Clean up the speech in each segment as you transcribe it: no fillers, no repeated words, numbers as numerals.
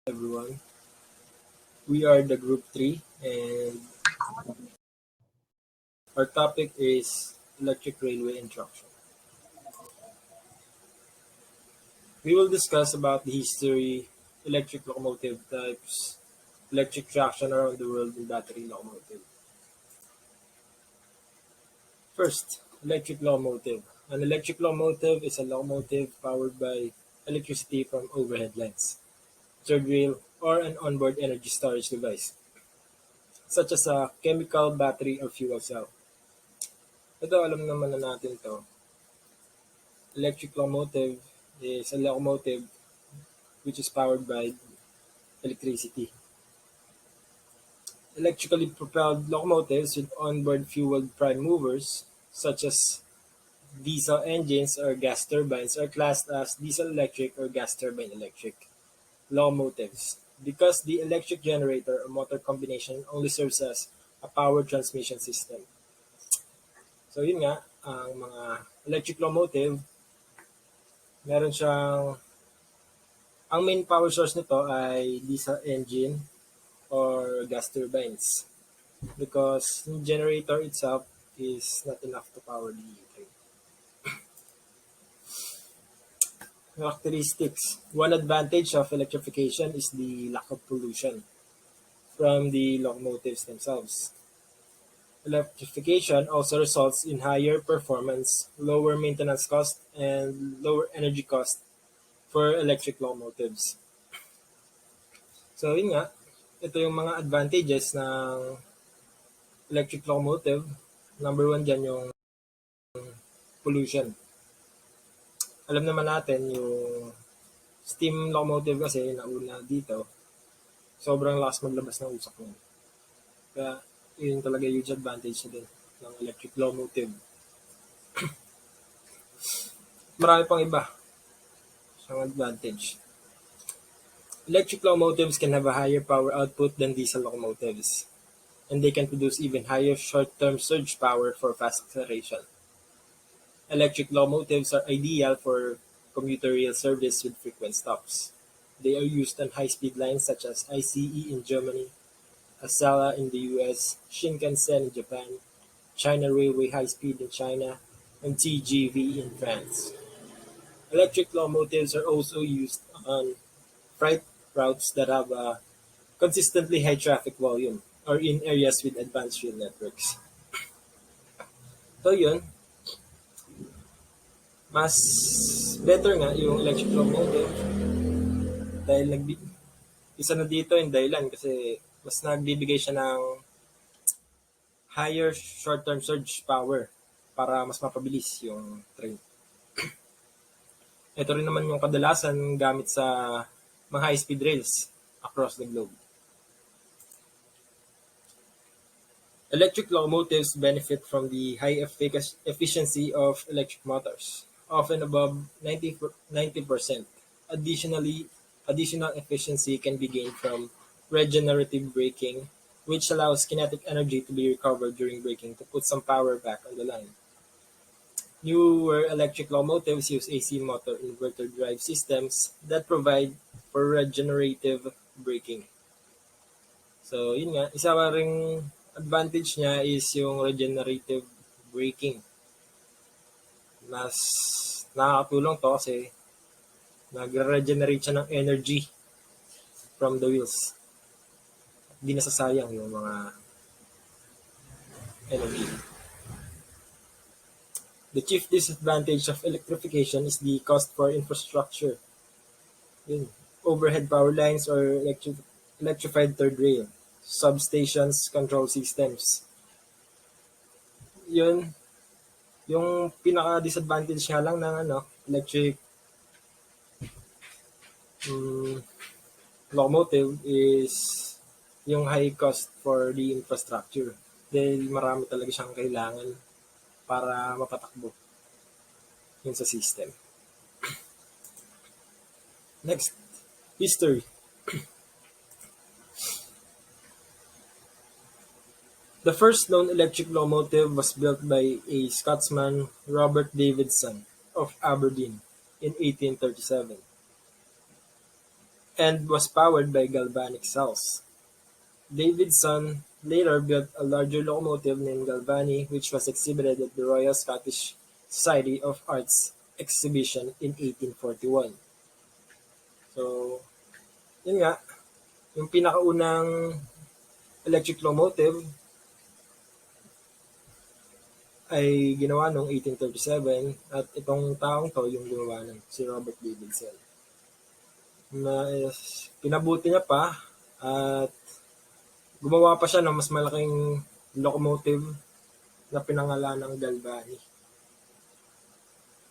everyone. We are the group 3 and our topic is electric railway instruction. We will discuss about the history, electric locomotive types, electric traction around the world and battery locomotive. First, electric locomotive. An electric locomotive is a locomotive powered by electricity from overhead lines, third rail, or an onboard energy storage device, such as a chemical, battery, or fuel cell. Ito, alam naman na natin to. Electric locomotive is a locomotive which is powered by electricity. Electrically propelled locomotives with onboard fueled prime movers, such as diesel engines or gas turbines, are classed as diesel electric or gas turbine electric locomotives because the electric generator or motor combination only serves as a power transmission system. So yun nga, ang mga electric locomotive, meron siyang ang main power source nito ay diesel engine or gas turbines because the generator itself is not enough to power the train. Characteristics. One advantage of electrification is the lack of pollution from the locomotives themselves. Electrification also results in higher performance, lower maintenance cost, and lower energy cost for electric locomotives. So yun nga, ito yung mga advantages ng electric locomotive. Number one dyan yung pollution. Alam naman natin yung steam locomotive kasi nauna dito, sobrang lakas maglabas ng usok niya. Kaya yun talaga huge advantage din ng electric locomotive. Marami pang iba siyang advantage. Electric locomotives can have a higher power output than diesel locomotives, and they can produce even higher short-term surge power for fast acceleration. Electric locomotives are ideal for commuter rail service with frequent stops. They are used on high-speed lines such as ICE in Germany, Acela in the US, Shinkansen in Japan, China Railway High Speed in China, and TGV in France. Electric locomotives are also used on freight routes that have a consistently high traffic volume or in areas with advanced rail networks. So yun, mas better nga yung electric locomotive dahil isa na dito yung dahilan kasi mas nagbibigay siya ng higher short-term surge power para mas mapabilis yung train. Ito rin naman yung kadalasan gamit sa mga high-speed rails across the globe. Electric locomotives benefit from the high efficiency of electric motors, often above 90%. Additional efficiency can be gained from regenerative braking, which allows kinetic energy to be recovered during braking to put some power back on the line. Newer electric locomotives use AC motor inverter drive systems that provide for regenerative braking. So, yun nga, isa pa ring advantage niya is yung regenerative braking. Mas nakakatulong to kasi nagre-regenerate siya ng energy from the wheels. Hindi nasasayang yung mga energy. The chief disadvantage of electrification is the cost for infrastructure. Yun, overhead power lines or electrified third rail, substations, control systems. Yun, yung pinaka-disadvantage nga lang ng electric locomotive is yung high cost for the infrastructure. Dahil marami talaga siyang kailangan para mapatakbo yun sa system. Next, history. The first known electric locomotive was built by a Scotsman, Robert Davidson, of Aberdeen, in 1837. and was powered by galvanic cells. Davidson later built a larger locomotive named Galvani which was exhibited at the Royal Scottish Society of Arts exhibition in 1841. So, yun nga, yung pinakaunang electric locomotive ay ginawa noong 1837 at itong taong to yung gumawa ng si Robert Davidson. Na pinabuti niya pa at gumawa pa siya ng mas malaking locomotive na pinangalan ng Galvani.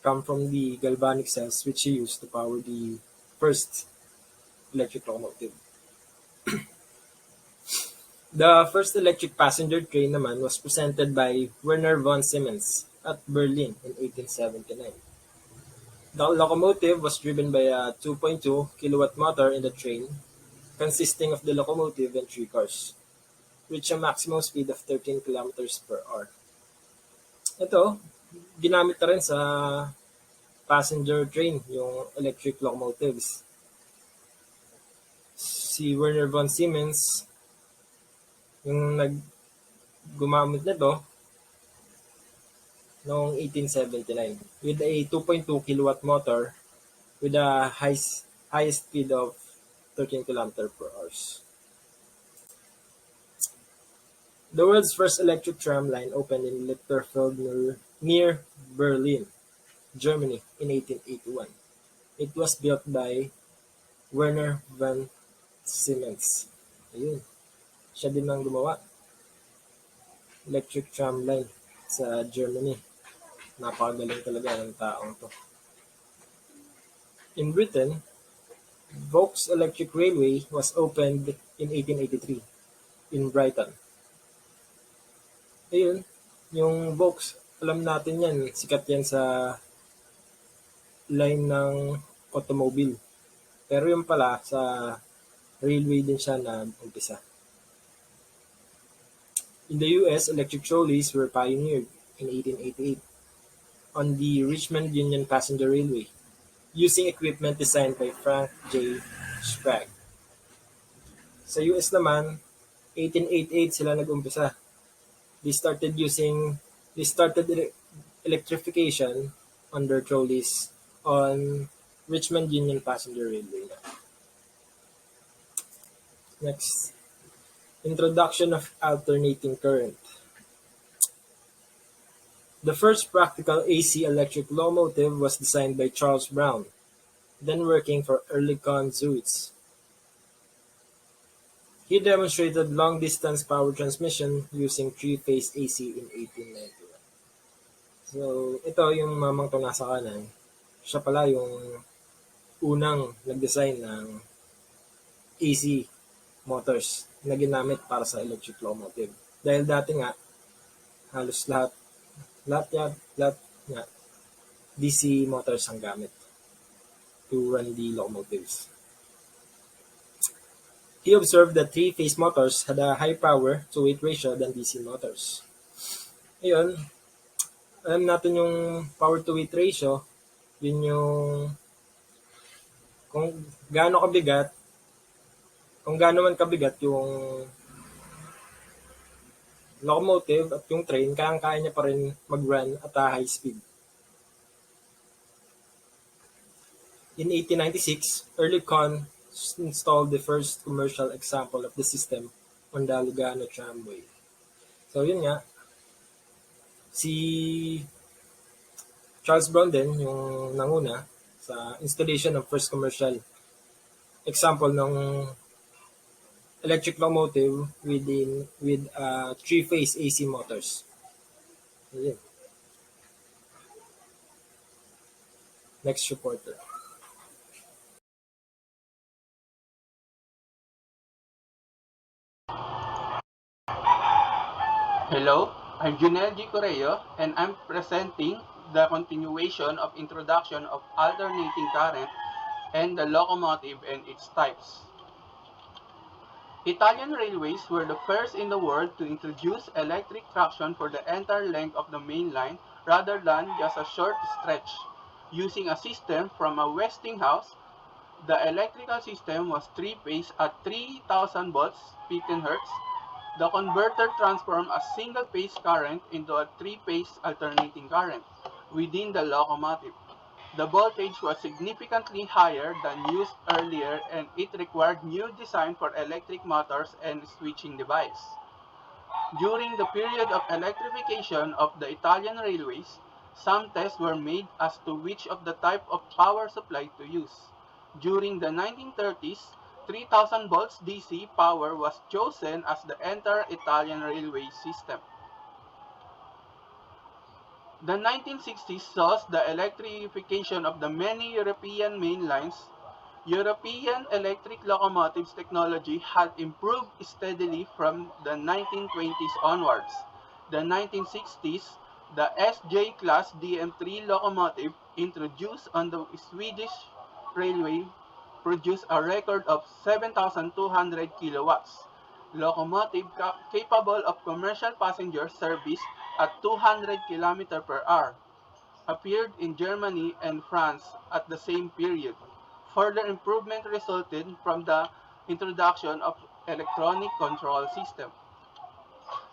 Come from the galvanic cells which he used to power the first electric locomotive. The first electric passenger train naman was presented by Werner von Siemens at Berlin in 1879. The locomotive was driven by a 2.2 kilowatt motor in the train, consisting of the locomotive and three cars, reached a maximum speed of 13 kilometers per hour. Ito, ginamit na rin sa passenger train, yung electric locomotives. Si Werner von Siemens, yung gumamit nito noong 1879 with a 2.2 kilowatt motor with a highest speed of 13 km per hour. The world's first electric tram line opened in Lichterfelde near Berlin, Germany in 1881. It was built by Werner von Siemens. Ayun, siya din ang gumawa. Electric tram line sa Germany. Napakagaling talaga ng taong to. In Britain, Vaux Electric Railway was opened in 1883 in Brighton. Ayun, yung Vaux, alam natin yan, sikat yan sa line ng automobile. Pero yung pala, sa railway din siya na umpisa. In the US, electric trolleys were pioneered in 1888 on the Richmond Union Passenger Railway, using equipment designed by Frank J. Sprague. Sa US naman, 1888 sila nag-umpisa. They started electrification on their trolleys on Richmond Union Passenger Railway. Next, introduction of alternating current. The first practical AC electric locomotive was designed by Charles Brown, then working for Oerlikon Zuitz. He demonstrated long-distance power transmission using three-phase AC in 1891. So, ito yung mamang to nasa kanan. Siya pala yung unang nag-design ng AC motors na ginamit para sa electric locomotive. Dahil dati nga, halos lahat nga, DC motors ang gamit to run the locomotives. He observed that three-phase motors had a high power-to-weight ratio than DC motors. Ayun, alam natin yung power-to-weight ratio, yun yung kung gaano man kabigat yung locomotive at yung train, kaya niya pa rin mag-run at a high speed. In 1896, Oerlikon installed the first commercial example of the system on the Lugano tramway. So yun nga, si Charles Brown din yung nanguna sa installation ng first commercial example ng electric locomotive with three-phase AC motors. Yun. Next reporter. Hello, I'm Junel G. Correo, and I'm presenting the continuation of introduction of alternating current and the locomotive and its types. Italian railways were the first in the world to introduce electric traction for the entire length of the main line rather than just a short stretch, using a system from a Westinghouse The electrical system was three-phase at 3000 volts 15 Hz. The converter transformed a single-phase current into a three-phase alternating current within the locomotive. The voltage was significantly higher than used earlier and it required new design for electric motors and switching device. During the period of electrification of the Italian railways, some tests were made as to which of the type of power supply to use. During the 1930s, 3000 volts DC power was chosen as the entire Italian railway system. The 1960s saw the electrification of the many European main lines. European electric locomotives technology had improved steadily from the 1920s onwards. The 1960s, the SJ-class DM3 locomotive introduced on the Swedish railway produced a record of 7,200 kilowatts. Locomotive capable of commercial passenger service at 200 km per hour appeared in Germany and France at the same period. Further improvement resulted from the introduction of electronic control system.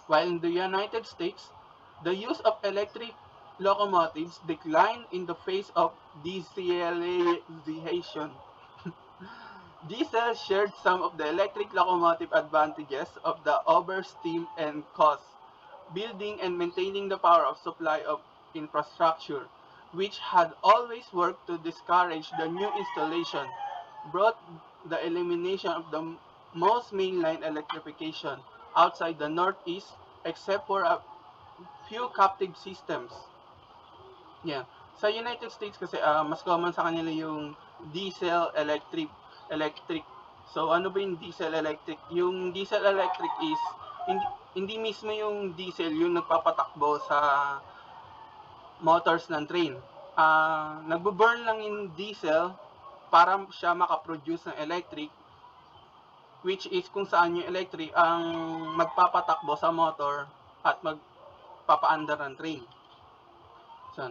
While in the United States, the use of electric locomotives declined in the face of dieselization. Diesel shared some of the electric locomotive advantages of the oversteam and cost, building and maintaining the power of supply of infrastructure, which had always worked to discourage the new installation, brought the elimination of the most mainline electrification outside the Northeast except for a few captive systems. Yeah. Sa United States kasi mas common sa kanila yung diesel electric. So ano ba yung diesel electric? Yung diesel electric is hindi mismo yung diesel yung nagpapatakbo sa motors ng train. Nagbo-burn lang yung diesel para siya makaproduce ng electric, which is kung saan yung electric ang magpapatakbo sa motor at magpapaandar ng train. So,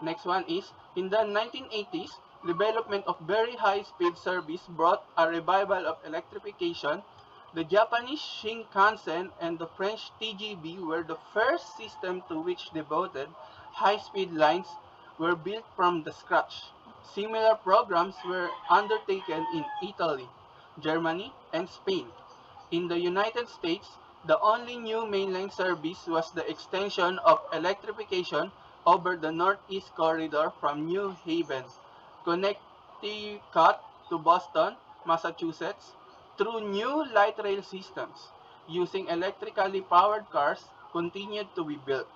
next one is, in the 1980s, development of very high-speed service brought a revival of electrification. The Japanese Shinkansen and the French TGV were the first system to which devoted high-speed lines were built from the scratch. Similar programs were undertaken in Italy, Germany, and Spain. In the United States, the only new mainline service was the extension of electrification over the Northeast Corridor from New Haven, Connecticut to Boston, Massachusetts, through new light rail systems using electrically powered cars continued to be built.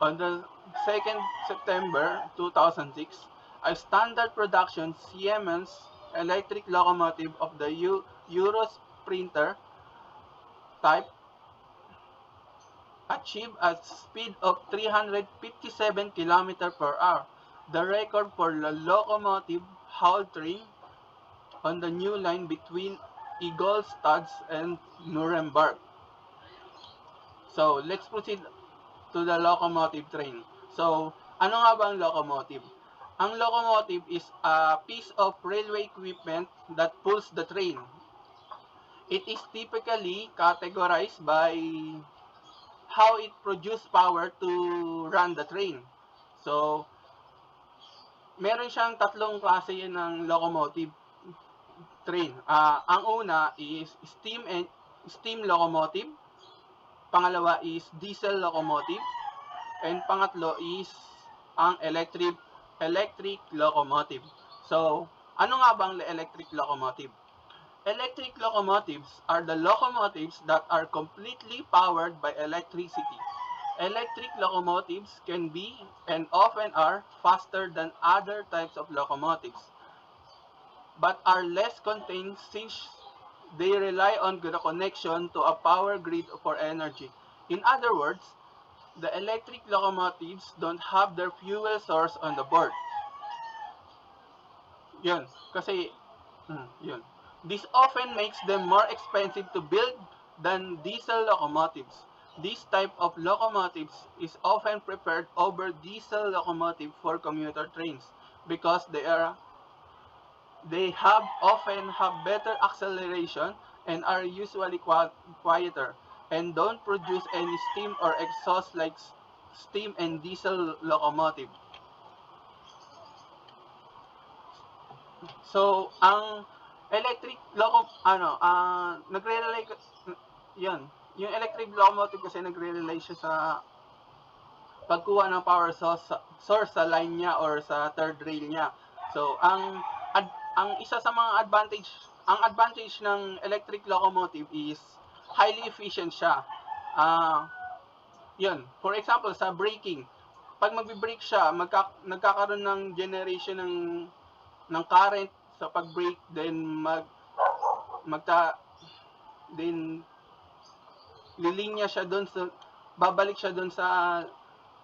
On the 2nd September 2006, a standard production Siemens electric locomotive of the Eurosprinter type achieved a speed of 357 km per hour, the record for the locomotive hauled train on the new line between Ingolstadt and Nuremberg. So, let's proceed to the locomotive train. So, ano nga ba ang locomotive? Ang locomotive is a piece of railway equipment that pulls the train. It is typically categorized by how it produces power to run the train. So, meron siyang tatlong klase ng locomotive train. Ang una is steam locomotive, pangalawa is diesel locomotive, and pangatlo is ang electric locomotive. So, ano nga bang electric locomotive? Electric locomotives are the locomotives that are completely powered by electricity. Electric locomotives can be and often are faster than other types of locomotives, but are less contained since they rely on the connection to a power grid for energy. In other words, the electric locomotives don't have their fuel source on the board. Yun. Kasi, yun. This often makes them more expensive to build than diesel locomotives. This type of locomotives is often preferred over diesel locomotive for commuter trains because They often have better acceleration and are usually quieter and don't produce any steam or exhaust like steam and diesel locomotive. So, ang electric nagre-rely 'yun. Yung electric locomotive kasi nagre-rely siya sa pagkuha ng power source sa line niya or sa third rail niya. So, ang isa sa mga advantage ng electric locomotive is highly efficient siya. Ah, 'Yun. For example, sa braking, pag magbe-brake siya, nagkakaroon ng generation ng current sa pag-brake, then magta then lilinya siya doon sa babalik siya doon sa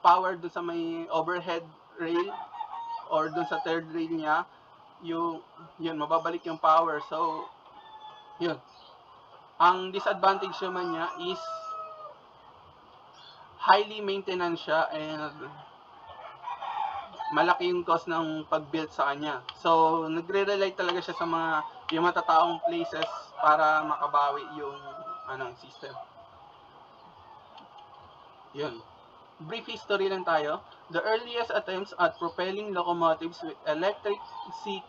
power doon sa may overhead rail or doon sa third rail niya, yung yun mababalik yung power. So, yun. Ang disadvantage naman niya is highly maintenance siya and malaki yung cost ng pag-build sa kanya. So, nagre-rely talaga siya sa yung matataong places para makabawi yung system. Yun. Brief history lang tayo. The earliest attempts at propelling locomotives with electricity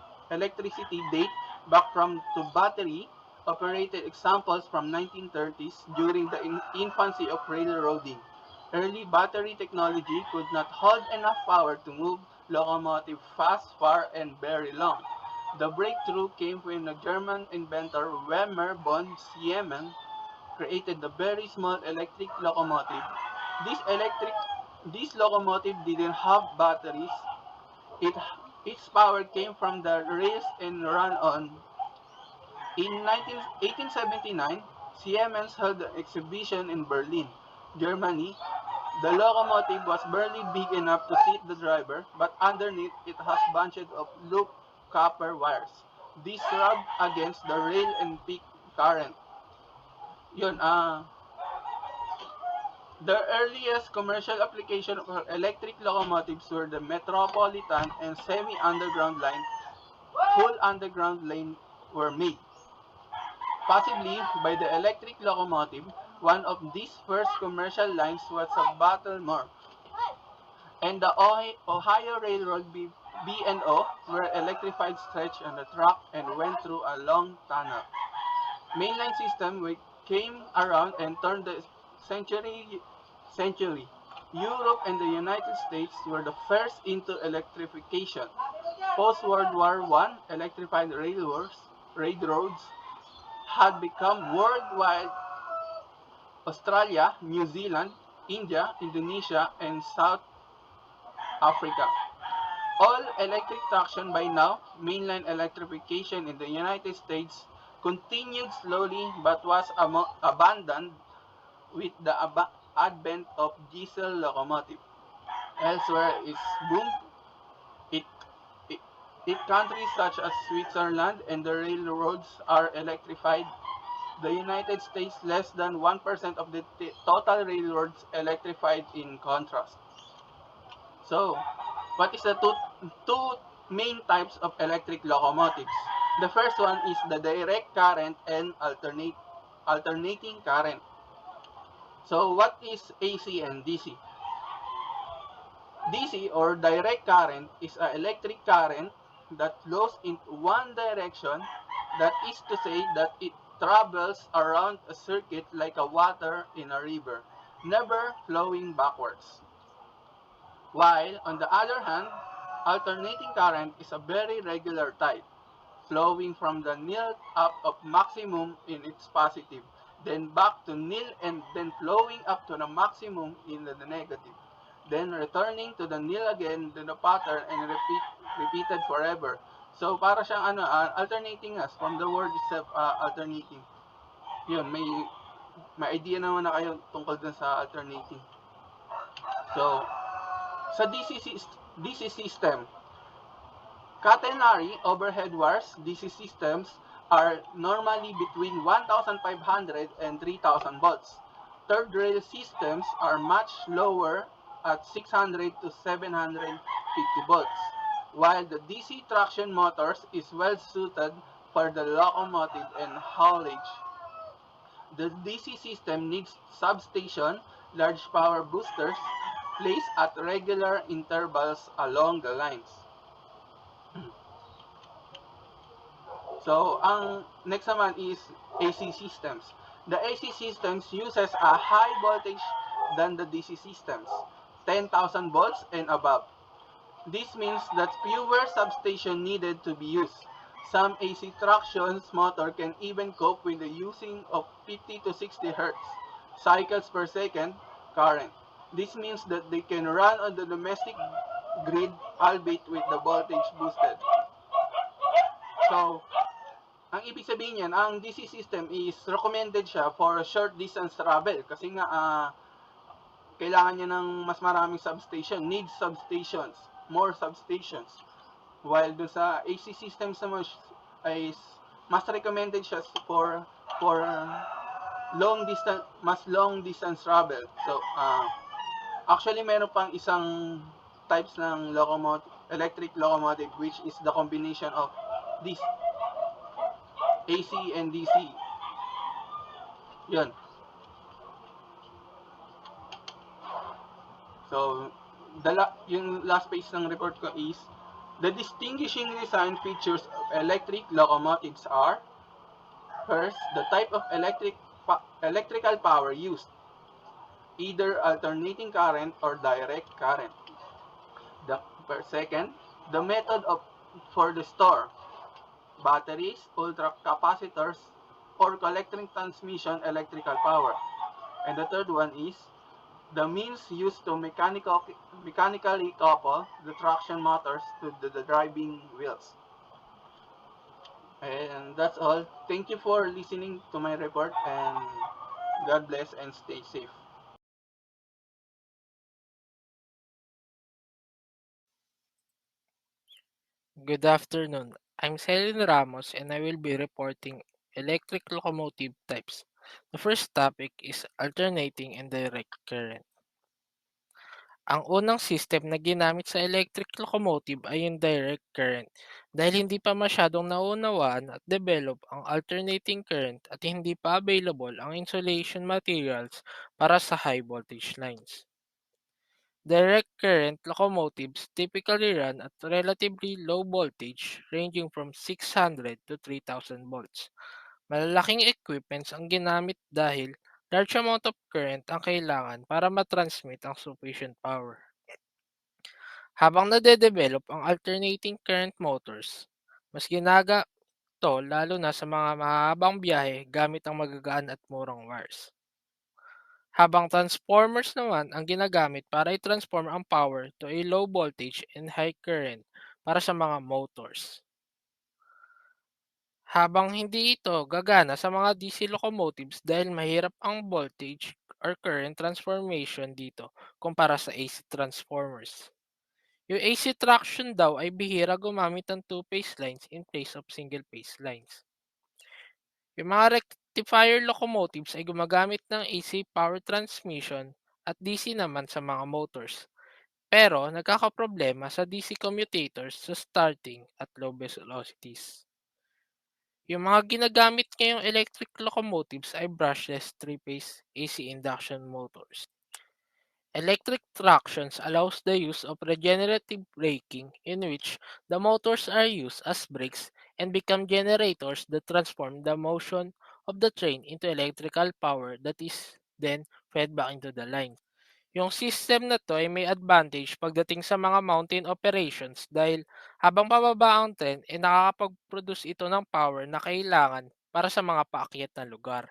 date back from to battery operated examples from 1930s during the infancy of railroading. Early battery technology could not hold enough power to move locomotive fast, far, and very long. The breakthrough came when a German inventor, Wemmer von Siemens, created the very small electric locomotive. This electric this locomotive didn't have batteries. It its power came from the rails and ran on. In 1879, Siemens held an exhibition in Berlin, Germany. The locomotive was barely big enough to seat the driver, but underneath it has bunches of looped copper wires. These rubbed against the rail and peak current. Yun, the earliest commercial application of electric locomotives were the metropolitan and semi-underground line. Full underground lane were made, possibly by the electric locomotive. One of these first commercial lines was at Baltimore, and the Ohio Railroad B&O were electrified stretch on the track and went through a long tunnel. Mainline system came around and turned the century. Europe and the United States were the first into electrification. Post-World War I, electrified railroads had become worldwide. Australia, New Zealand, India, Indonesia, and South Africa. All electric traction by now, mainline electrification in the United States continued slowly but was abandoned with the advent of diesel locomotive. Elsewhere is boom. It, it, countries such as Switzerland and the railroads are electrified. The United States less than 1% of the total railroads electrified in contrast. So, what is the two main types of electric locomotives? The first one is the direct current and alternating current. So, what is AC and DC? DC or direct current is an electric current that flows in one direction, that is to say that it travels around a circuit like a water in a river, never flowing backwards. While, on the other hand, alternating current is a very regular type, flowing from the nil up of maximum in its positive, then back to nil and then flowing up to the maximum in the negative, then returning to the nil again, then the pattern and repeated forever. So para siyang alternating as from the word itself, alternating. Yun, may idea naman na kayo tungkol dun sa alternating. So, sa DC system, catenary overhead wires DC systems are normally between 1,500 and 3,000 volts. Third rail systems are much lower at 600 to 750 volts. while the DC traction motors is well suited for the locomotive and haulage. The DC system needs substation, large power boosters placed at regular intervals along the lines. So, ang next naman is AC systems. The AC systems uses a high voltage than the DC systems, 10,000 volts and above. This means that fewer substations needed to be used. Some AC traction motor can even cope with the using of 50 to 60 Hz cycles per second current. This means that they can run on the domestic grid albeit with the voltage boosted. So, ang ibig sabihin niyan, ang DC system is recommended siya for short distance travel kasi nga kailangan niya ng mas maraming substation, needs substations, more substations. While dun sa AC systems naman ay mas recommended siya for long distance, mas long distance travel. So, actually meron pang isang types ng locomotive, electric locomotive which is the combination of this AC and DC. Yun. So, yung last page ng report ko is, the distinguishing design features of electric locomotives are, first, the type of electrical power used, either alternating current or direct current. The second, the method of for the store, batteries, ultracapacitors, or collecting transmission electrical power. And the third one is the means used to mechanically couple the traction motors to the driving wheels. And that's all. Thank you for listening to my report, and God bless and stay safe. Good afternoon. I'm Celine Ramos and I will be reporting electric locomotive types. The first topic is alternating and direct current. Ang unang system na ginamit sa electric locomotive ay yung direct current dahil hindi pa masyadong naunawaan at develop ang alternating current at hindi pa available ang insulation materials para sa high voltage lines. Direct current locomotives typically run at relatively low voltage ranging from 600 to 3000 volts. Malalaking equipments ang ginamit dahil large amount of current ang kailangan para matransmit ang sufficient power. Habang nade-develop ang alternating current motors, mas ginaga to lalo na sa mga mahabang biyahe gamit ang magagaan at murang wires. Habang transformers naman ang ginagamit para i-transform ang power to a low voltage and high current para sa mga motors. Habang hindi ito gagana sa mga DC locomotives dahil mahirap ang voltage or current transformation dito kumpara sa AC transformers. Yung AC traction daw ay bihira gumamit ng two-phase lines in place of single-phase lines. Yung mga rectifier locomotives ay gumagamit ng AC power transmission at DC naman sa mga motors. Pero nagkakaproblema sa DC commutators sa starting at low velocities. Yung mga ginagamit ngayong electric locomotives ay brushless three-phase AC induction motors. Electric tractions allows the use of regenerative braking in which the motors are used as brakes and become generators that transform the motion of the train into electrical power that is then fed back into the line. Yung system na to ay may advantage pagdating sa mga mountain operations dahil habang pababa ang trend ay nakakapag-produce ito ng power na kailangan para sa mga paakyat na lugar.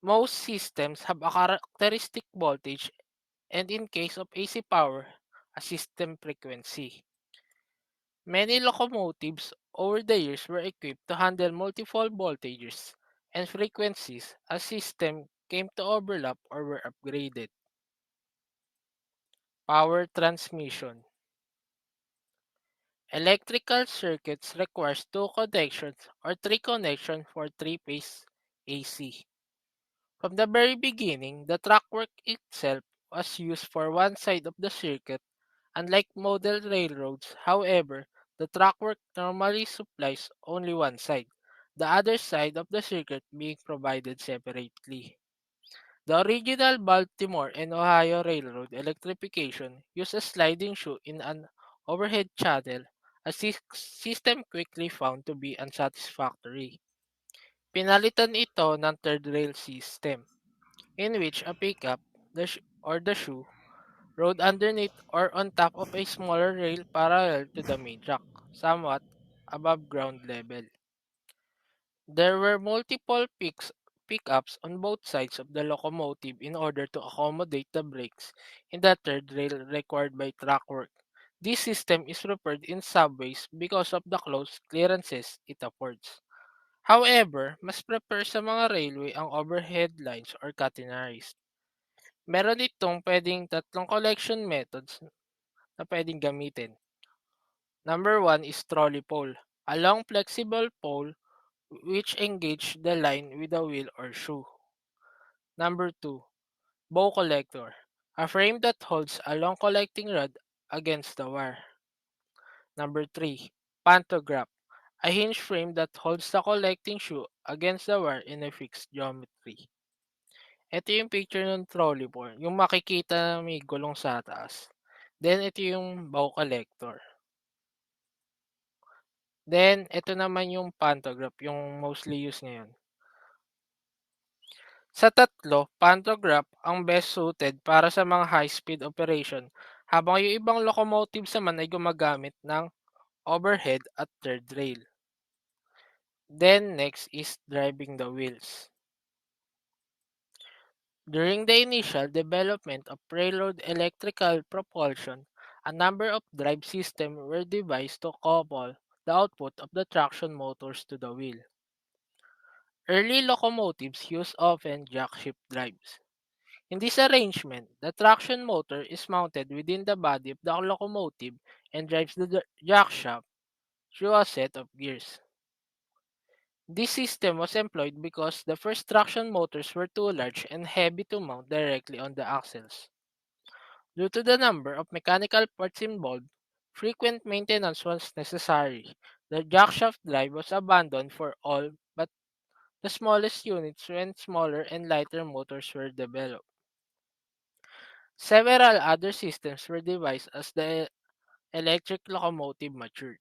Most systems have a characteristic voltage and in case of AC power, a system frequency. Many locomotives over the years were equipped to handle multiple voltages and frequencies as system came to overlap or were upgraded. Power transmission. Electrical circuits requires two connections or three connections for three-phase AC. From the very beginning, the trackwork itself was used for one side of the circuit Unlike model railroads, however, the trackwork normally supplies only one side, the other side of the circuit being provided separately. The original Baltimore and Ohio Railroad electrification used a sliding shoe in an overhead channel, a system quickly found to be unsatisfactory. Pinalitan ito ng third rail system, in which a pickup the shoe rode underneath or on top of a smaller rail parallel to the main track, somewhat above ground level. There were multiple pickups on both sides of the locomotive in order to accommodate the brakes in the third rail required by track work. This system is preferred in subways because of the close clearances it affords. However, mas prefer sa mga railway ang overhead lines or catenaries. Meron itong pwedeng tatlong collection methods na pwedeng gamitin. Number one is trolley pole, a long flexible pole which engage the line with a wheel or shoe. Number two, bow collector, a frame that holds a long collecting rod against the wire. Number three, pantograph, a hinge frame that holds the collecting shoe against the wire in a fixed geometry. Ito yung picture ng trolley pole, yung makikita na may gulong sa taas. Then, ito yung bow collector. Then, ito naman yung pantograph, yung mostly used ngayon. Sa tatlo, pantograph ang best suited para sa mga high-speed operation habang yung ibang locomotives naman ay gumagamit ng overhead at third rail. Then next is driving the wheels. During the initial development of railroad electrical propulsion, a number of drive systems were devised to couple the output of the traction motors to the wheel. Early locomotives used often jackshift drives. In this arrangement, the traction motor is mounted within the body of the locomotive and drives the jackshaft through a set of gears. This system was employed because the first traction motors were too large and heavy to mount directly on the axles. Due to the number of mechanical parts involved, frequent maintenance was necessary. The jackshaft drive was abandoned for all but the smallest units when smaller and lighter motors were developed. Several other systems were devised as the electric locomotive matured.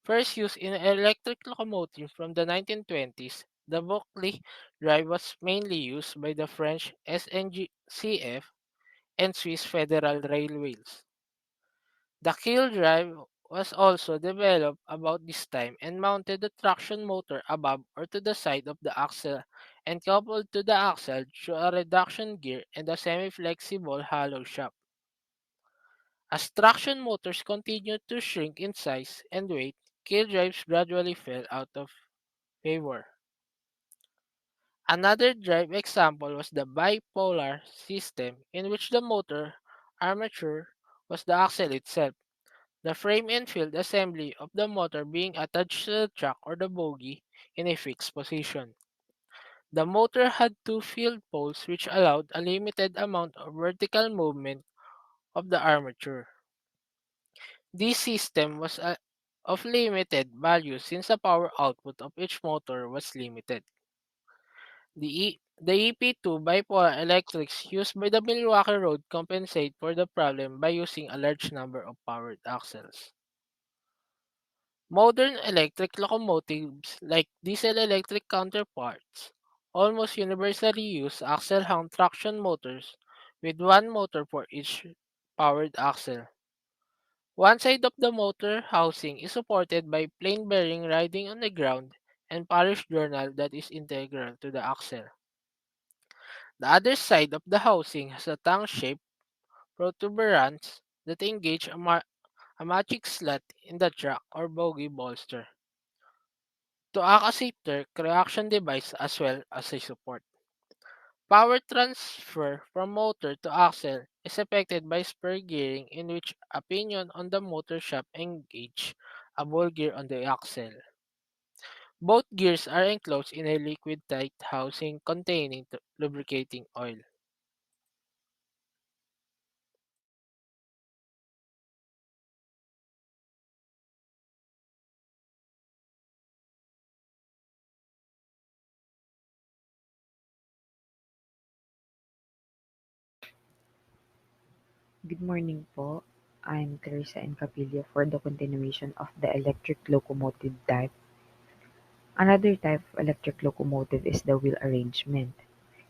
First used in electric locomotives from the 1920s, the Buckley drive was mainly used by the French SNCF and Swiss Federal Railways. The keel drive was also developed about this time and mounted the traction motor above or to the side of the axle and coupled to the axle through a reduction gear and a semi-flexible hollow shaft. As traction motors continued to shrink in size and weight, keel drives gradually fell out of favor. Another drive example was the bipolar system, in which the motor armature was the axle itself, the frame and field assembly of the motor being attached to the track or the bogie in a fixed position. The motor had two field poles which allowed a limited amount of vertical movement of the armature. This system was of limited value since the power output of each motor was limited. The EP2 bipolar electrics used by the Milwaukee Road compensate for the problem by using a large number of powered axles. Modern electric locomotives, like diesel electric counterparts, almost universally use axle-hung traction motors with one motor for each powered axle. One side of the motor housing is supported by plain bearing riding on the ground and parish journal that is integral to the axle. The other side of the housing has a tank-shaped protuberance that engage a magic slot in the track or bogie bolster to act as a torque reaction device as well as a support. Power transfer from motor to axle is effected by spur gearing in which a pinion on the motor shaft engage a ball gear on the axle. Both gears are enclosed in a liquid-tight housing containing lubricating oil. Good morning po. I'm Teresa Encapillo for the continuation of the electric locomotive type. Another type of electric locomotive is the wheel arrangement.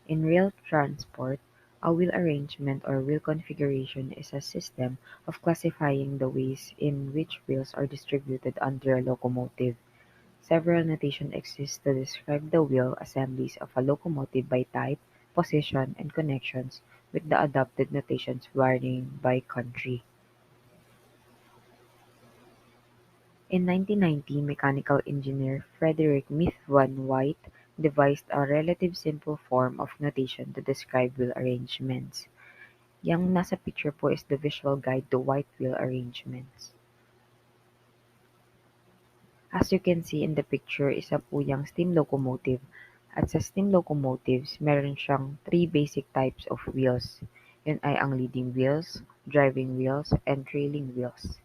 In rail transport, a wheel arrangement or wheel configuration is a system of classifying the ways in which wheels are distributed under a locomotive. Several notation exist to describe the wheel assemblies of a locomotive by type, position, and connections, with the adopted notations varying by country. In 1990, mechanical engineer Frederick Smith van White devised a relatively simple form of notation to describe wheel arrangements. Yang nasa picture po is the visual guide to white wheel arrangements. As you can see in the picture, isa po yang steam locomotive. At sa steam locomotives, meron siyang three basic types of wheels. Yun ay ang leading wheels, driving wheels, and trailing wheels.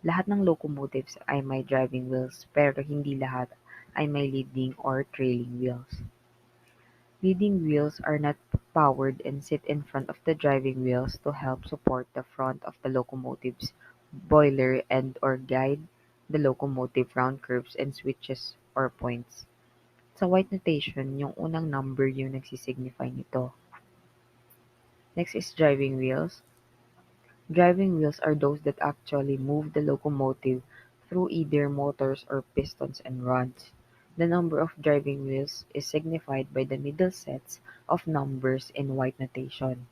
Lahat ng locomotives ay may driving wheels pero hindi lahat ay may leading or trailing wheels. Leading wheels are not powered and sit in front of the driving wheels to help support the front of the locomotive's boiler and or guide the locomotive round curves and switches or points. Sa white notation, yung unang number yung nagsisignify nito. Next is driving wheels. Driving wheels are those that actually move the locomotive through either motors or pistons and rods. The number of driving wheels is signified by the middle sets of numbers in white notation.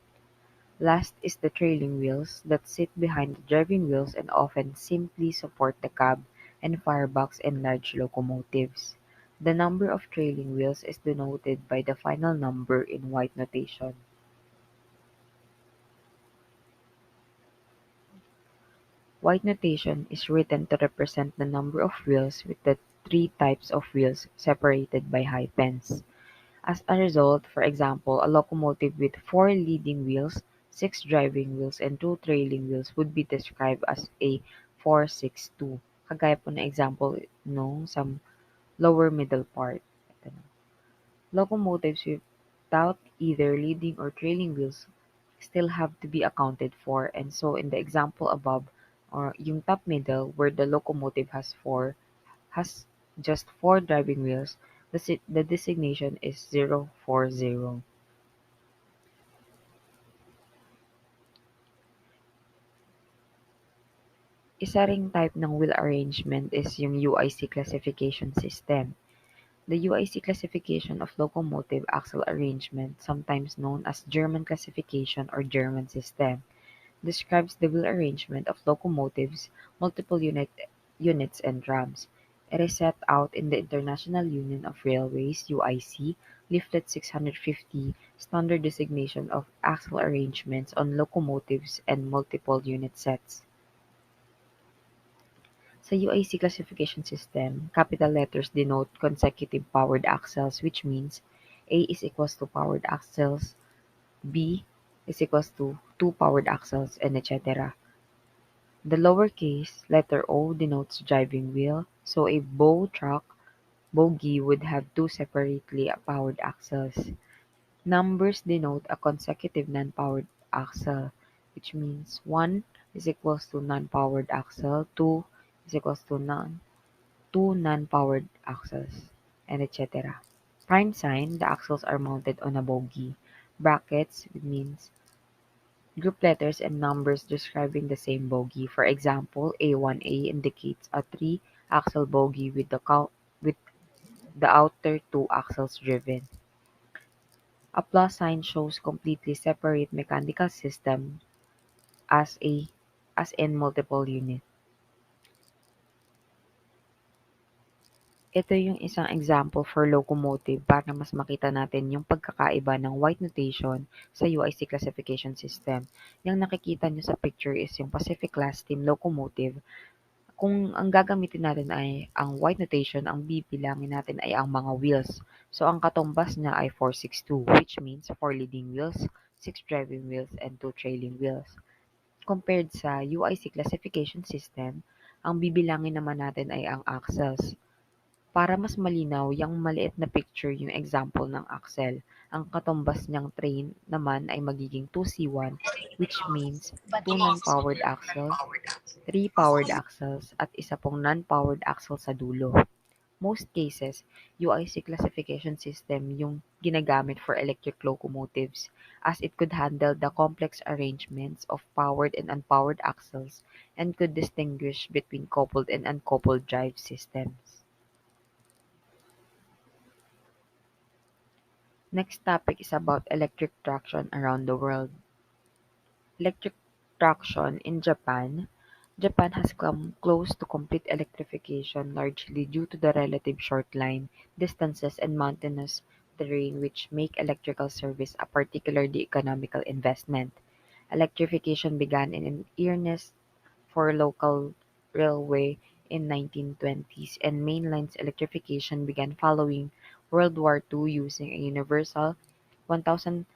Last is the trailing wheels that sit behind the driving wheels and often simply support the cab and firebox in large locomotives. The number of trailing wheels is denoted by the final number in white notation. White notation is written to represent the number of wheels with the three types of wheels separated by hyphens. As a result, for example, a locomotive with four leading wheels, six driving wheels, and two trailing wheels would be described as a 4-6-2. Kagaya po na example no, sa lower middle part. Ito na. Locomotives without either leading or trailing wheels still have to be accounted for, and so in the example above, or yung top middle where the locomotive has just four driving wheels, the designation is 040. Isa ring type ng wheel arrangement is yung UIC classification system. The UIC classification of locomotive axle arrangement, sometimes known as German classification or German system, describes the wheel arrangement of locomotives, multiple units and trams. It is set out in the International Union of Railways (UIC) Leaflet 650, Standard Designation of Axle Arrangements on Locomotives and Multiple Unit Sets. Sa UIC classification system, capital letters denote consecutive powered axles, which means A is equals to powered axles, B is equals to two powered axles, and etc. The lowercase letter O denotes driving wheel, so a bow truck bogie would have two separately powered axles. Numbers denote a consecutive non-powered axle, which means 1 is equals to non-powered axle, 2 is equals to two non-powered axles, and etc. Prime sign, the axles are mounted on a bogie. Brackets means group letters and numbers describing the same bogie. For example, A1A indicates a three-axle bogie with with the outer two axles driven. A plus sign shows completely separate mechanical system as a as in multiple unit. Ito yung isang example for locomotive para mas makita natin yung pagkakaiba ng white notation sa UIC classification system. Yung nakikita nyo sa picture is yung Pacific Class Steam Locomotive. Kung ang gagamitin natin ay ang white notation, ang bibilangin natin ay ang mga wheels. So ang katumbas niya ay 462, which means 4 leading wheels, 6 driving wheels, and 2 trailing wheels. Compared sa UIC classification system, ang bibilangin naman natin ay ang axles. Para mas malinaw, yang maliit na picture yung example ng axle. Ang katumbas niyang train naman ay magiging 2C1, which means two non-powered axles, three powered axles, at isa pong non-powered axle sa dulo. Most cases, UIC classification system yung ginagamit for electric locomotives as it could handle the complex arrangements of powered and unpowered axles and could distinguish between coupled and uncoupled drive systems. Next topic is about electric traction around the world. Electric traction in Japan. Japan has come close to complete electrification largely due to the relative short line distances and mountainous terrain which make electrical service a particularly economical investment. Electrification began in earnest for local railway in 1920s and mainline's electrification began following World War II using a universal 1500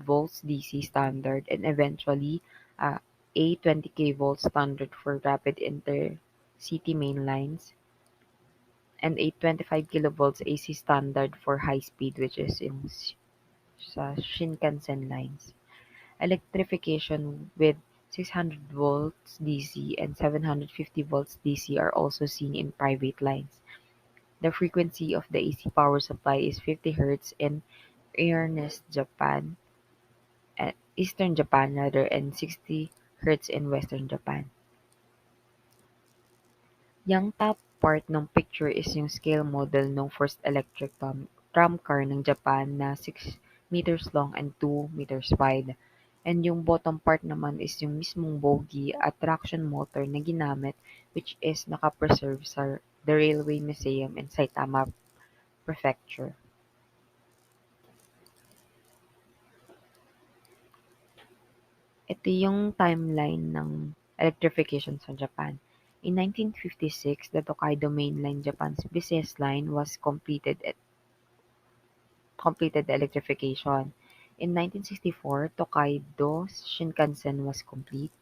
volts DC standard and eventually a 20 volt standard for rapid intercity main lines and a 25 kilovolts AC standard for high speed which is yung sa Shinkansen lines. Electrification with 600 volts DC and 750 volts DC are also seen in private lines. The frequency of the AC power supply is 50 Hz in earnest Japan, Eastern Japan rather, and 60 Hz in Western Japan. Yang top part ng picture is yung scale model ng first electric tramcar ng Japan na 6 meters long and 2 meters wide. And yung bottom part naman is yung mismong bogie at traction motor na ginamit which is nakapreserve sa the Railway Museum in Saitama Prefecture. Ito yung timeline ng electrification sa Japan. In 1956, the Tokaido Main Line, Japan's busiest line, was completed the electrification. In 1964, Tokaido Shinkansen was complete.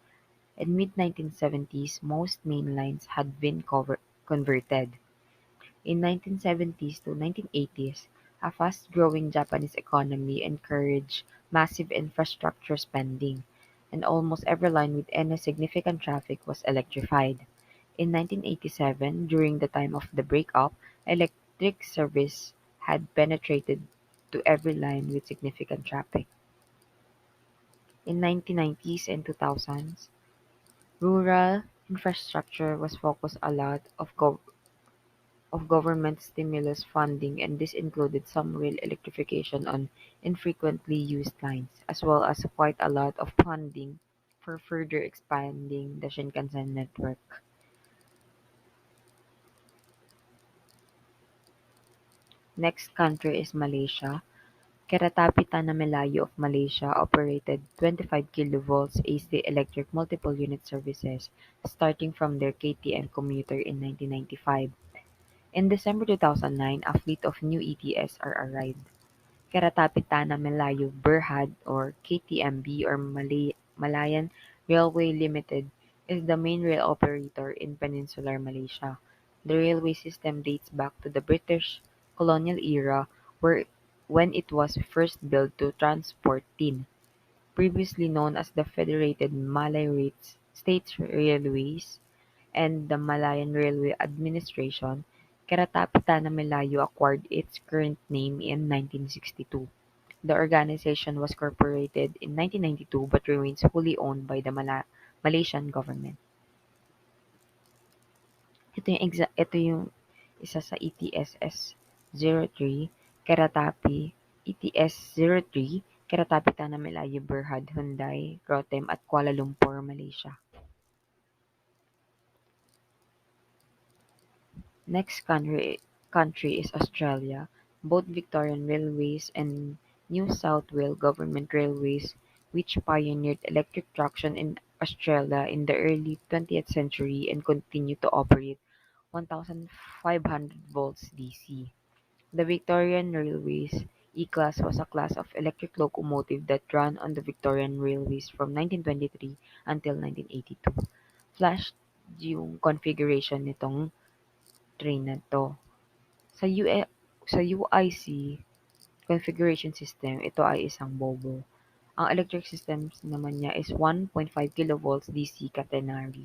In mid-1970s, most main lines had been converted. In 1970s to 1980s, a fast-growing Japanese economy encouraged massive infrastructure spending, and almost every line with any significant traffic was electrified. In 1987, during the time of the breakup, electric service had penetrated to every line with significant traffic. In 1990s and 2000s, rural infrastructure was focused a lot of government stimulus funding, and this included some rail electrification on infrequently used lines, as well as quite a lot of funding for further expanding the Shinkansen network. Next country is Malaysia. Kereta Tanah Melayu of Malaysia operated 25 kilovolts AC electric multiple unit services starting from their KTM commuter in 1995. In December 2009, a fleet of new ETS are arrived. Kereta Melayu Berhad or KTMB or Malayan Railway Limited is the main rail operator in peninsular Malaysia. The railway system dates back to the British colonial era when it was first built to transport tin. Previously known as the Federated Malay States Railways and the Malayan Railway Administration, Kereta Tanah Melayu acquired its current name in 1962. The organization was incorporated in 1992 but remains wholly owned by the Malaysian government. Ito yung isa sa ETSS-03, Keretapi, ETS-03, Keretapi Tanah Melayu Berhad Hyundai Rotem at Kuala Lumpur, Malaysia. Next country is Australia. Both Victorian Railways and New South Wales Government Railways, which pioneered electric traction in Australia in the early 20th century and continue to operate 1500 volts DC. The Victorian Railways E-Class was a class of electric locomotive that ran on the Victorian Railways from 1923 until 1982. Flash yung configuration nitong train na 'to. Sa UE sa UIC configuration system, ito ay isang bobo. Ang electric system naman niya is 1.5 kilovolts DC catenary.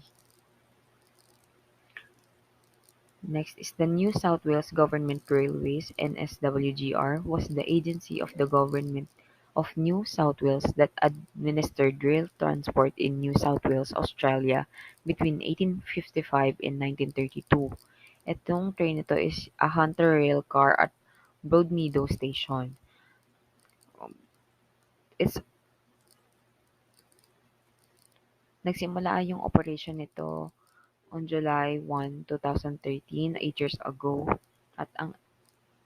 Next is the New South Wales Government Railways (NSWGR) was the agency of the Government of New South Wales that administered rail transport in New South Wales, Australia between 1855 and 1932. Itong train ito is a Hunter rail car at Broadmeadow Station. Um, It's nagsimula yung operation nito on July 1, 2013, 8 years ago. At ang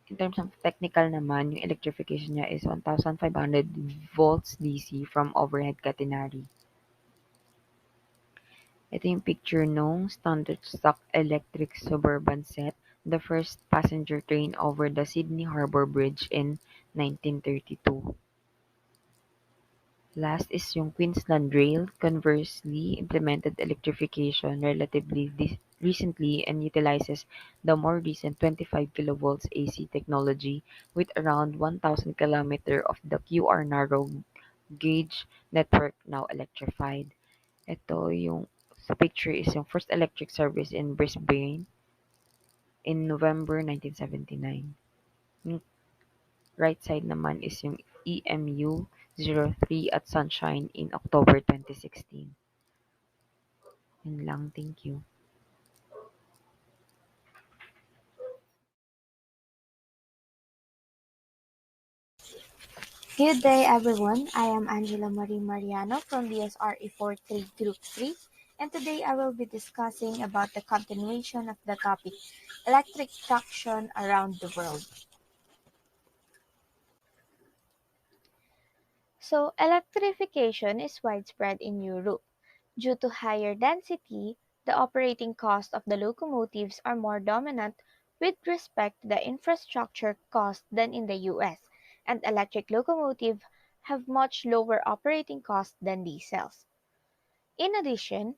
in terms of technical naman, yung electrification niya is 1,500 volts DC from overhead catenary. Ito yung picture nung standard stock electric suburban set, the first passenger train over the Sydney Harbour Bridge in 1932. Last is yung Queensland Rail conversely implemented electrification relatively recently and utilizes the more recent 25 kilovolts AC technology with around 1,000 kilometer of the QR narrow gauge network now electrified. Ito yung sa picture is yung first electric service in Brisbane in November 1979. Yung right side naman is yung EMU-03 at Sunshine in October 2016. Yun lang, thank you. Good day, everyone. I am Angela Marie Mariano from the SRE 43 Group 3, and today I will be discussing about the continuation of the topic electric traction around the world. So, electrification is widespread in Europe. Due to higher density, the operating cost of the locomotives are more dominant with respect to the infrastructure cost than in the US, and electric locomotives have much lower operating costs than diesels. In addition,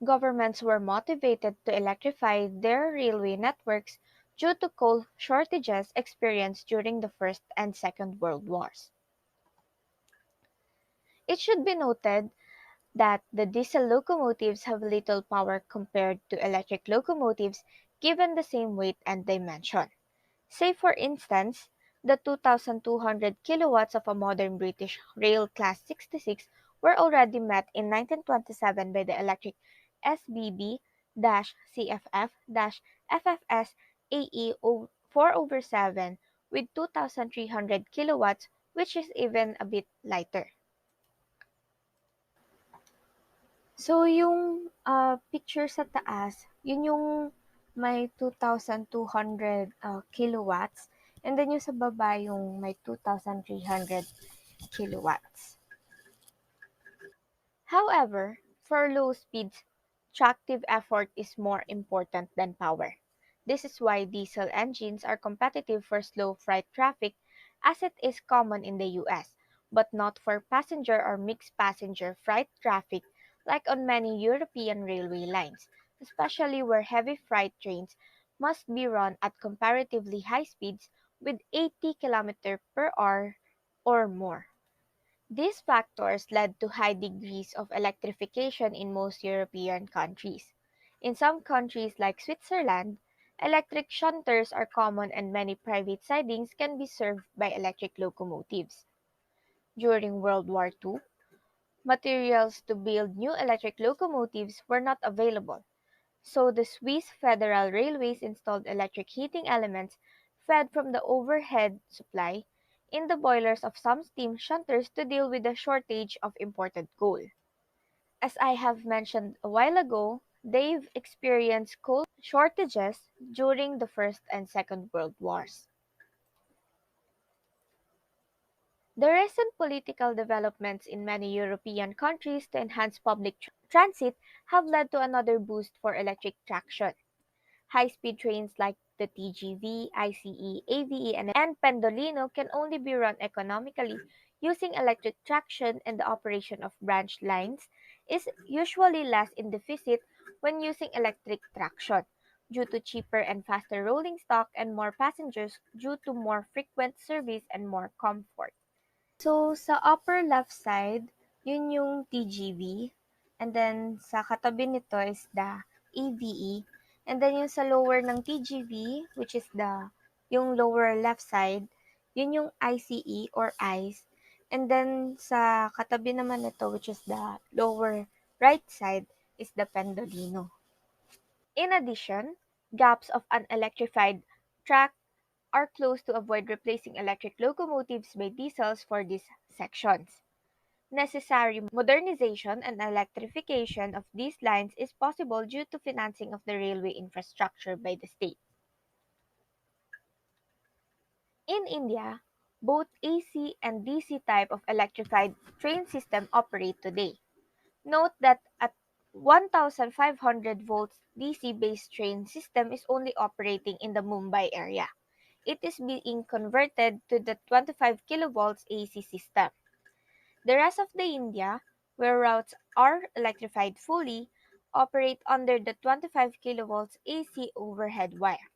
governments were motivated to electrify their railway networks due to coal shortages experienced during the First and Second World Wars. It should be noted that the diesel locomotives have little power compared to electric locomotives given the same weight and dimension. Say for instance, the 2,200 kilowatts of a modern British Rail Class 66 were already met in 1927 by the electric SBB-CFF-FFS AE 4/7 with 2,300 kilowatts, which is even a bit lighter. So, yung picture sa taas, yun yung may 2,200 kilowatts. And then yung sa baba, yung may 2,300 kilowatts. However, for low speeds, tractive effort is more important than power. This is why diesel engines are competitive for slow freight traffic as it is common in the US, but not for passenger or mixed passenger freight traffic like on many European railway lines, especially where heavy freight trains must be run at comparatively high speeds with 80 km per hour or more. These factors led to high degrees of electrification in most European countries. In some countries like Switzerland, electric shunters are common and many private sidings can be served by electric locomotives. During World War II, materials to build new electric locomotives were not available, so the Swiss Federal Railways installed electric heating elements fed from the overhead supply in the boilers of some steam shunters to deal with the shortage of imported coal. As I have mentioned a while ago, they've experienced coal shortages during the First and Second World Wars. The recent political developments in many European countries to enhance public transit have led to another boost for electric traction. High-speed trains like the TGV, ICE, AVE, and Pendolino can only be run economically using electric traction, and the operation of branch lines is usually less in deficit when using electric traction, due to cheaper and faster rolling stock, and more passengers due to more frequent service and more comfort. So, sa upper left side, yun yung TGV. And then, sa katabi nito is the AVE. And then, yung sa lower ng TGV, which is yung lower left side, yun yung ICE or ICE. And then, sa katabi naman nito, which is the lower right side, is the Pendolino. In addition, gaps of an electrified track are closed to avoid replacing electric locomotives by diesels for these sections. Necessary modernization and electrification of these lines is possible due to financing of the railway infrastructure by the state. In India, both AC and DC type of electrified train system operate today. Note that a 1500 volts DC based train system is only operating in the Mumbai area. It is being converted to the 25 kilovolts AC system. The rest of the India, where routes are electrified fully, operate under the 25 kilovolts AC overhead wire.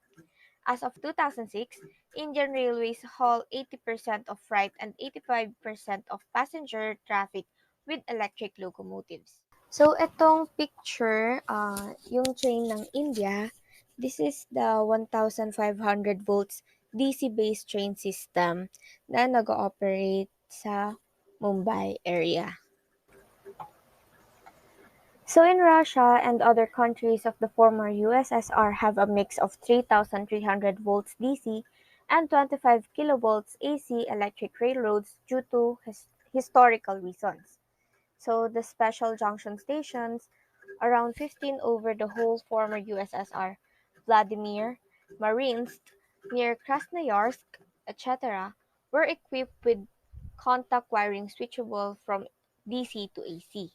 As of 2006, Indian Railways haul 80% of freight and 85% of passenger traffic with electric locomotives. So, itong picture, yung train ng India, this is the 1500 volts DC-based train system na nag-ooperate sa Mumbai area. So in Russia and other countries of the former USSR have a mix of 3300 volts DC and 25 kilovolts AC electric railroads due to historical reasons. So the special junction stations, around 15 over the whole former USSR, Vladimir, Mariinsk, near Krasnoyarsk, etc., were equipped with contact wiring switchable from DC to AC.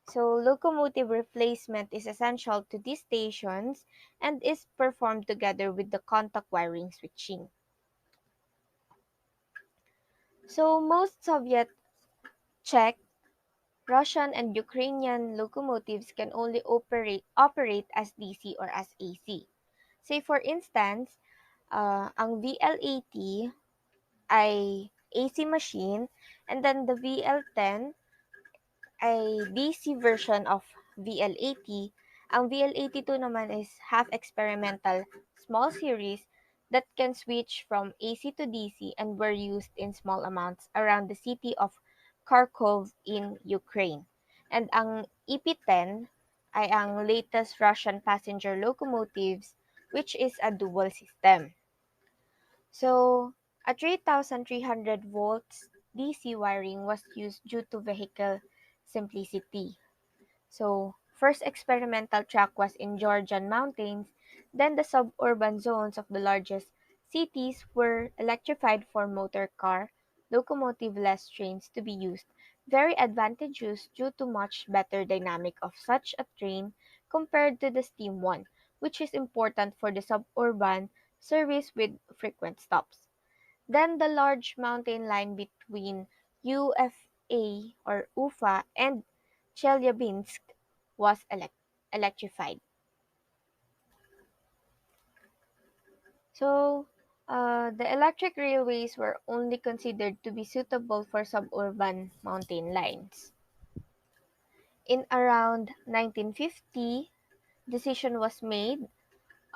So locomotive replacement is essential to these stations and is performed together with the contact wiring switching. So most Soviet, Czech, Russian, and Ukrainian locomotives can only operate as DC or as AC. Say for instance, ang VL80 ay AC machine, and then the VL10 ay DC version of VL80. Ang VL82 naman is half experimental small series that can switch from AC to DC and were used in small amounts around the city of Kharkov in Ukraine. And ang EP10 ay ang latest Russian passenger locomotives, which is a dual system. So, a 3300 volts DC wiring was used due to vehicle simplicity. So, first experimental track was in Georgian mountains, then the suburban zones of the largest cities were electrified for motor car, locomotive-less trains to be used, very advantageous due to much better dynamic of such a train compared to the steam one, which is important for the suburban service with frequent stops. Then the large mountain line between Ufa and Chelyabinsk was electrified. So, the electric railways were only considered to be suitable for suburban mountain lines. In around 1950, decision was made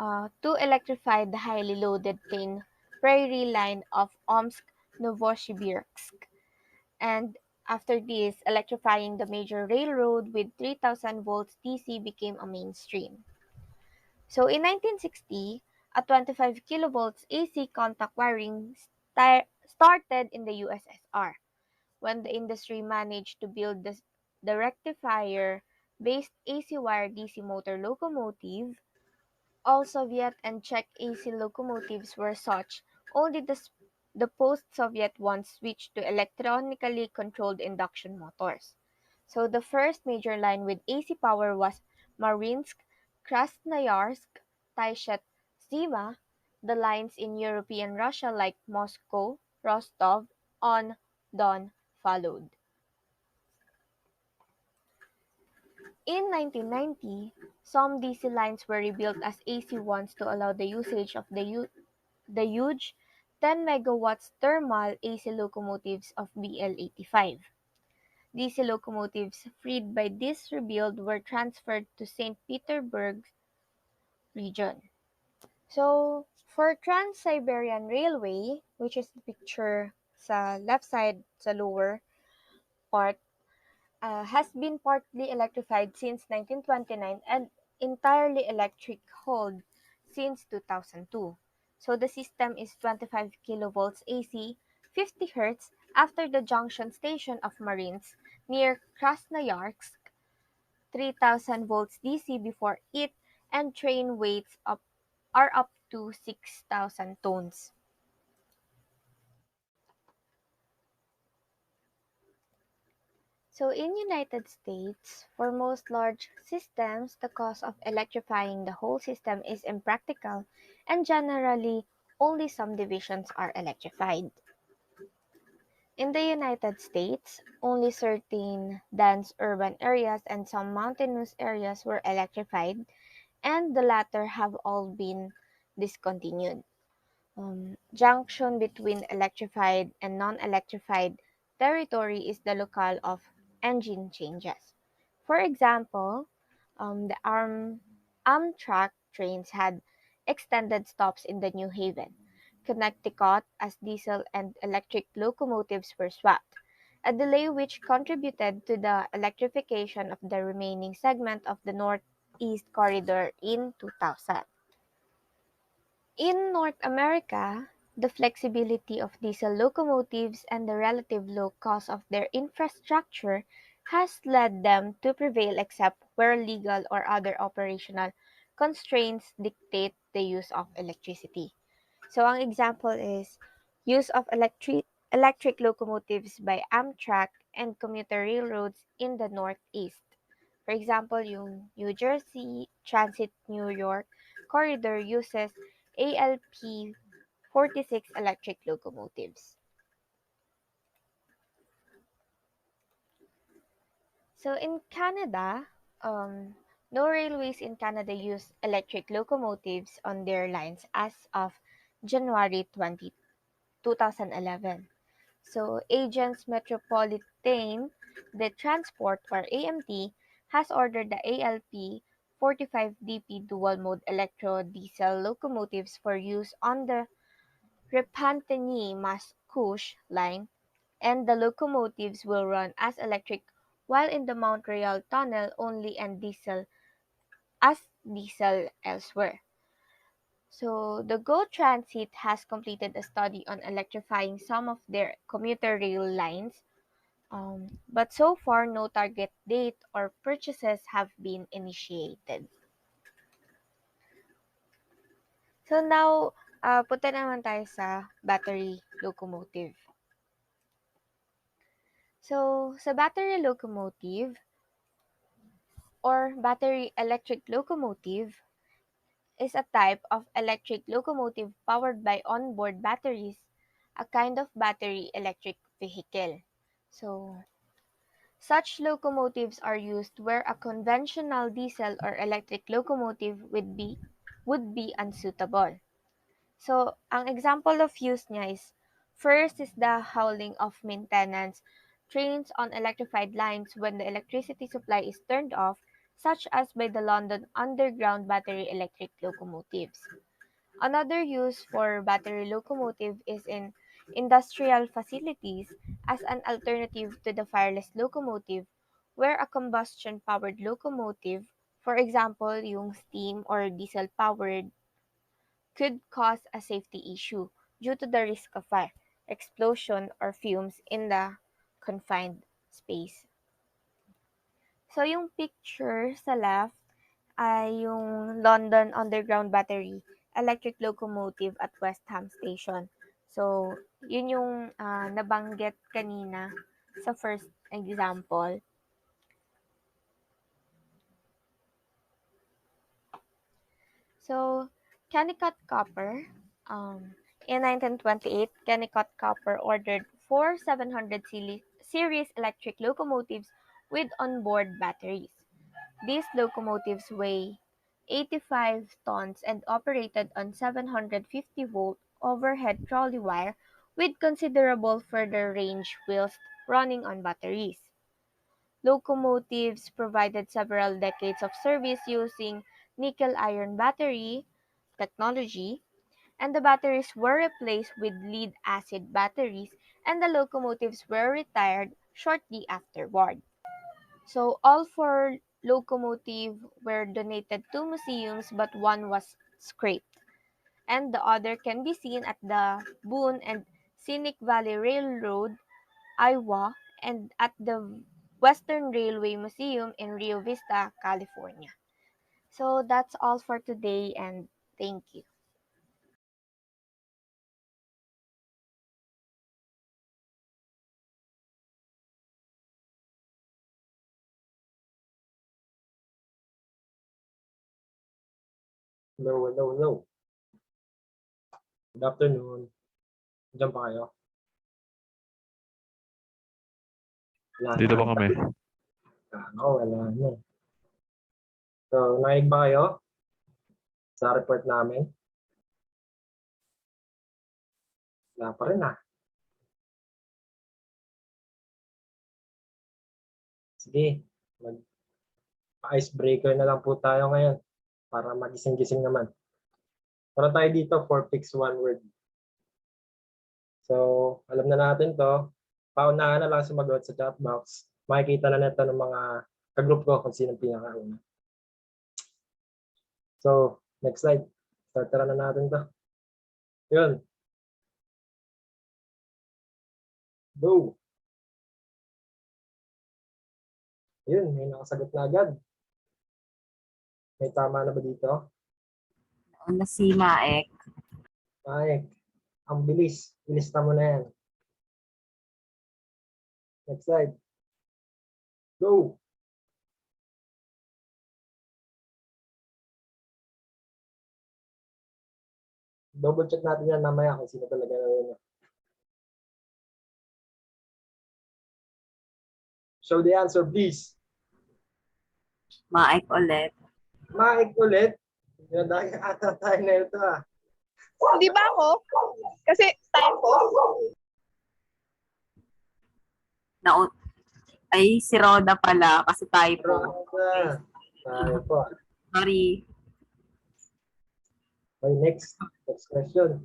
to electrify the highly loaded thin prairie line of Omsk-Novosibirsk. And after this, electrifying the major railroad with 3000 volts DC became a mainstream. So in 1960, a 25 kilovolts AC contact wiring started in the USSR when the industry managed to build the rectifier-based AC wire DC motor locomotive. All Soviet and Czech AC locomotives were such, only the post-Soviet ones switched to electronically controlled induction motors. So the first major line with AC power was Mariinsk, Krasnoyarsk, Taishet, Zima. The lines in European Russia like Moscow, Rostov, on Don followed. In 1990, Some DC lines were rebuilt as AC ones to allow the usage of the huge 10 megawatts thermal AC locomotives of BL-85. DC locomotives freed by this rebuild were transferred to St. Petersburg region. So, for Trans-Siberian Railway, which is the picture sa left side sa lower part, has been partly electrified since 1929 and entirely electric hauled since 2002. So the system is 25 kilovolts AC, 50 Hz after the junction station of Marines near Krasnoyarsk, 3000 volts DC before it, and train weights are up to 6,000 tons. So in United States, for most large systems, the cost of electrifying the whole system is impractical and generally only some divisions are electrified. In the United States, only certain dense urban areas and some mountainous areas were electrified, and the latter have all been discontinued. Junction between electrified and non-electrified territory is the locale of engine changes. For example, the Amtrak trains had extended stops in the New Haven, Connecticut as diesel and electric locomotives were swapped, a delay which contributed to the electrification of the remaining segment of the Northeast Corridor in 2000. In North America, the flexibility of diesel locomotives and the relative low cost of their infrastructure has led them to prevail except where legal or other operational constraints dictate the use of electricity. So ang example is use of electric locomotives by Amtrak and commuter railroads in the Northeast. For example, yung New Jersey Transit New York corridor uses ALP 46 electric locomotives. So in Canada, no railways in Canada use electric locomotives on their lines as of January 2011. So Agence Metropolitaine de Transport or AMT has ordered the ALP 45DP dual mode electro diesel locomotives for use on the Repentigny-Mascouche line, and the locomotives will run as electric while in the Montreal Tunnel only and diesel elsewhere. So the GO Transit has completed a study on electrifying some of their commuter rail lines, but so far no target date or purchases have been initiated. So now, punta naman tayo sa battery locomotive. So, sa battery locomotive or battery electric locomotive is a type of electric locomotive powered by onboard batteries, a kind of battery electric vehicle. So, such locomotives are used where a conventional diesel or electric locomotive would be unsuitable. So, ang example of use niya is, first is the hauling of maintenance trains on electrified lines when the electricity supply is turned off, such as by the London Underground battery electric locomotives. Another use for battery locomotive is in industrial facilities as an alternative to the fireless locomotive, where a combustion-powered locomotive, for example, yung steam or diesel-powered, could cause a safety issue due to the risk of fire, explosion, or fumes in the confined space. So, yung picture sa left ay yung London Underground Battery electric locomotive at West Ham Station. So, yun yung nabanggit kanina sa first example. So, Kennecott Copper, in 1928, Kennecott Copper ordered four 700 series electric locomotives with onboard batteries. These locomotives weigh 85 tons and operated on 750-volt overhead trolley wire with considerable further range whilst running on batteries. Locomotives provided several decades of service using nickel-iron battery technology, and the batteries were replaced with lead-acid batteries, and the locomotives were retired shortly afterward. So all four locomotives were donated to museums, but one was scrapped, and the other can be seen at the Boone and Scenic Valley Railroad, Iowa, and at the Western Railway Museum in Rio Vista, California. So that's all for today, and thank you. Hello, hello, hello. Good afternoon. Diyan pa kayo? Wala Dito na. pa kami. Wala na. So, nakinig ba kayo sa report namin? Wala pa rin ah. Sige, mag-icebreaker na lang po tayo ngayon para magising-gising naman. Para tayo dito for fix one word. So, alam na natin to. Paunahan na lang sumagot sa chat box. Makikita na nito ng mga kagroup ko kung sino pinakauna. So, next slide. Start na natin to. Yun. Go! Yun, may nakasagot na agad. May tama na ba dito? Nauna si Maek. Ay, ang bilis. Ilista mo na yan. Next slide. Go! Double check natin yan mamaya kung sino talaga na. Show the answer, please. Maek ulit. Maik ulit. Dahil ata tayo na ito ah. Di ba ako? Kasi time ko. Ay, si Roda pala kasi typo. Roda. Tayo po. Sorry. Okay, next. Next question.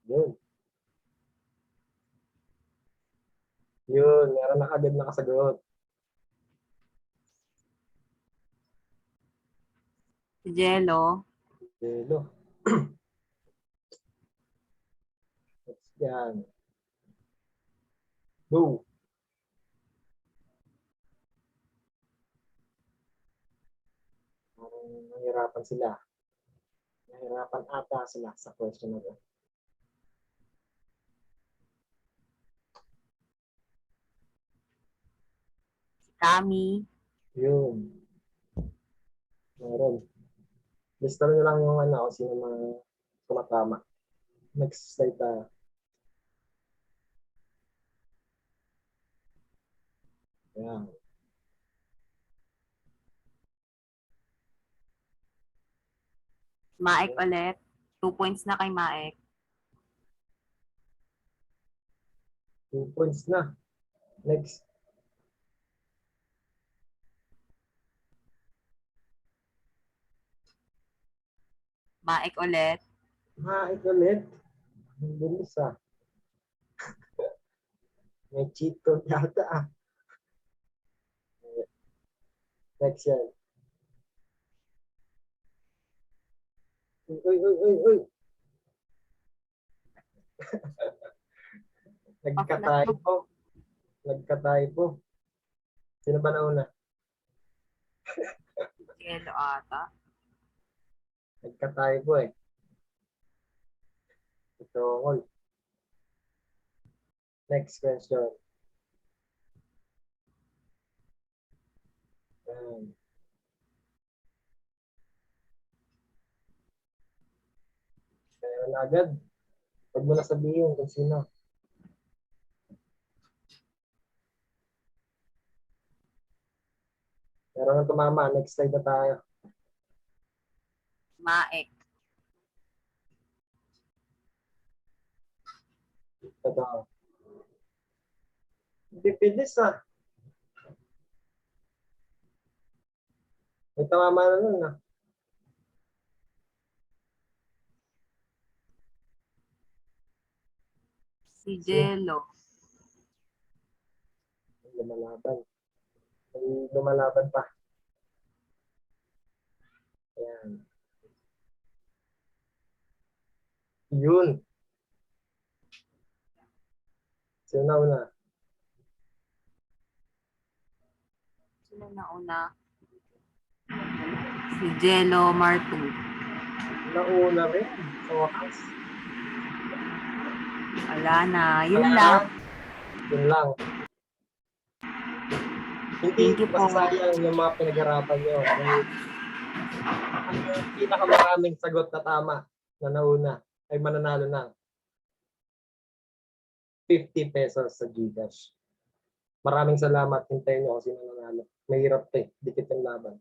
Yun. Yun, meron na agad nakasagot. Si Jello. Hello. Next yan. Go. Nahirapan sila. Nahirapan ata sila sa question na to. Si Kami. Yun. Meron. Lista nyo lang yung ano, sino mga tumatama. Next slide tayo. Ayan. Maek ulit. 2 points na kay Maek. 2 points na. Next. Maek ulit. Maik ulit. Ang bilis ah. May cheat code yata ah. Next yan. Uy, uy, uy, uy. Nagka-typo. Nagka-typo. Sino ba nauna? Jello ata. Nagka-typo eh. Ito, all. Next question. Ayan. Meron na agad. Huwag mo na sabihin kung sino. Ano nang tumama? Next slide na tayo. Maek. Ito. Bibilis ah. May tumama na nun ah. Si Jello. May lumalaban. May lumalaban pa. Ayan. Yun. Sino na una? Sino na una? Si Jello Martin. Nauna rin. Sa wakas. Wala na. Yun Wala lang. na. Yun lang. Hindi Thank you po. masasayang yung mga pinag-arapan nyo. Dahil ang pinakamaraming sagot na tama na nauna ay mananalo ng 50 pesos sa Gcash. Maraming salamat. Hintayin nyo kung sino nanalo. Mahirap to eh. Dikit ang laban.